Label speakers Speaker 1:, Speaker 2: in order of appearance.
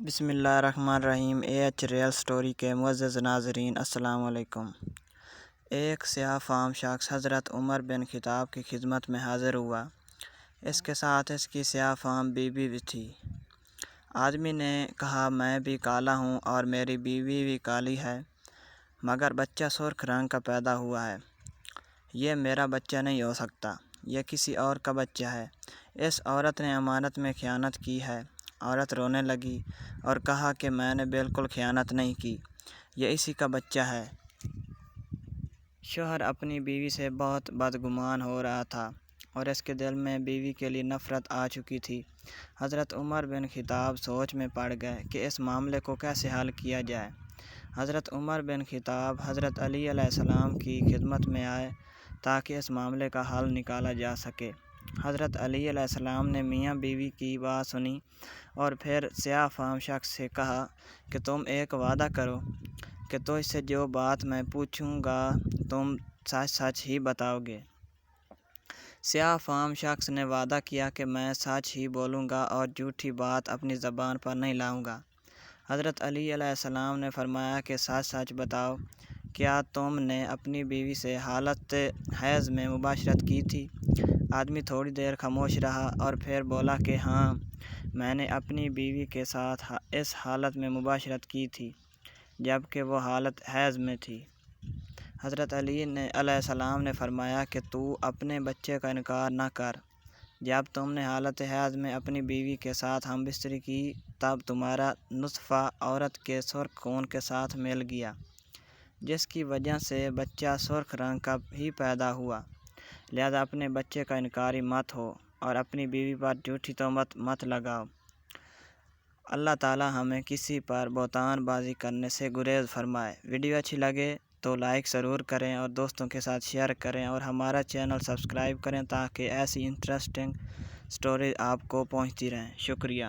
Speaker 1: بسم اللہ الرحمن الرحیم۔ ایچ ریئل سٹوری کے معزز ناظرین السلام علیکم۔ ایک سیاہ فام شخص حضرت عمر بن خطاب کی خدمت میں حاضر ہوا۔ اس کے ساتھ اس کی سیاہ فام بیوی بھی تھی۔ آدمی نے کہا، میں بھی کالا ہوں اور میری بیوی بھی کالی ہے، مگر بچہ سرخ رنگ کا پیدا ہوا ہے۔ یہ میرا بچہ نہیں ہو سکتا، یہ کسی اور کا بچہ ہے۔ اس عورت نے امانت میں خیانت کی ہے۔ عورت رونے لگی اور کہا کہ میں نے بالکل خیانت نہیں کی، یہ اسی کا بچہ ہے۔ شوہر اپنی بیوی سے بہت بدگمان ہو رہا تھا اور اس کے دل میں بیوی کے لیے نفرت آ چکی تھی۔ حضرت عمر بن خطاب سوچ میں پڑ گئے کہ اس معاملے کو کیسے حل کیا جائے۔ حضرت عمر بن خطاب حضرت علی علیہ السلام کی خدمت میں آئے تاکہ اس معاملے کا حل نکالا جا سکے۔ حضرت علی علیہ السلام نے میاں بیوی کی بات سنی اور پھر سیاہ فام شخص سے کہا کہ تم ایک وعدہ کرو کہ تجھ سے جو بات میں پوچھوں گا تم سچ سچ ہی بتاؤ گے۔ سیاہ فام شخص نے وعدہ کیا کہ میں سچ ہی بولوں گا اور جھوٹی بات اپنی زبان پر نہیں لاؤں گا۔ حضرت علی علیہ السلام نے فرمایا کہ سچ سچ بتاؤ، کیا تم نے اپنی بیوی سے حالت حیض میں مباشرت کی تھی؟ آدمی تھوڑی دیر خاموش رہا اور پھر بولا کہ ہاں، میں نے اپنی بیوی کے ساتھ اس حالت میں مباشرت کی تھی جب کہ وہ حالت حیض میں تھی۔ حضرت علی علیہ السلام نے فرمایا کہ تو اپنے بچے کا انکار نہ کر۔ جب تم نے حالت حیض میں اپنی بیوی کے ساتھ ہم بستری کی تب تمہارا نطفہ عورت کے سرخ خون کے ساتھ مل گیا، جس کی وجہ سے بچہ سرخ رنگ کا ہی پیدا ہوا۔ لہذا اپنے بچے کا انکاری مت ہو اور اپنی بیوی پر جھوٹی تہمت مت لگاؤ۔ اللہ تعالیٰ ہمیں کسی پر بہتان بازی کرنے سے گریز فرمائے۔ ویڈیو اچھی لگے تو لائک ضرور کریں اور دوستوں کے ساتھ شیئر کریں اور ہمارا چینل سبسکرائب کریں تاکہ ایسی انٹرسٹنگ سٹوریز آپ کو پہنچتی رہیں۔ شکریہ۔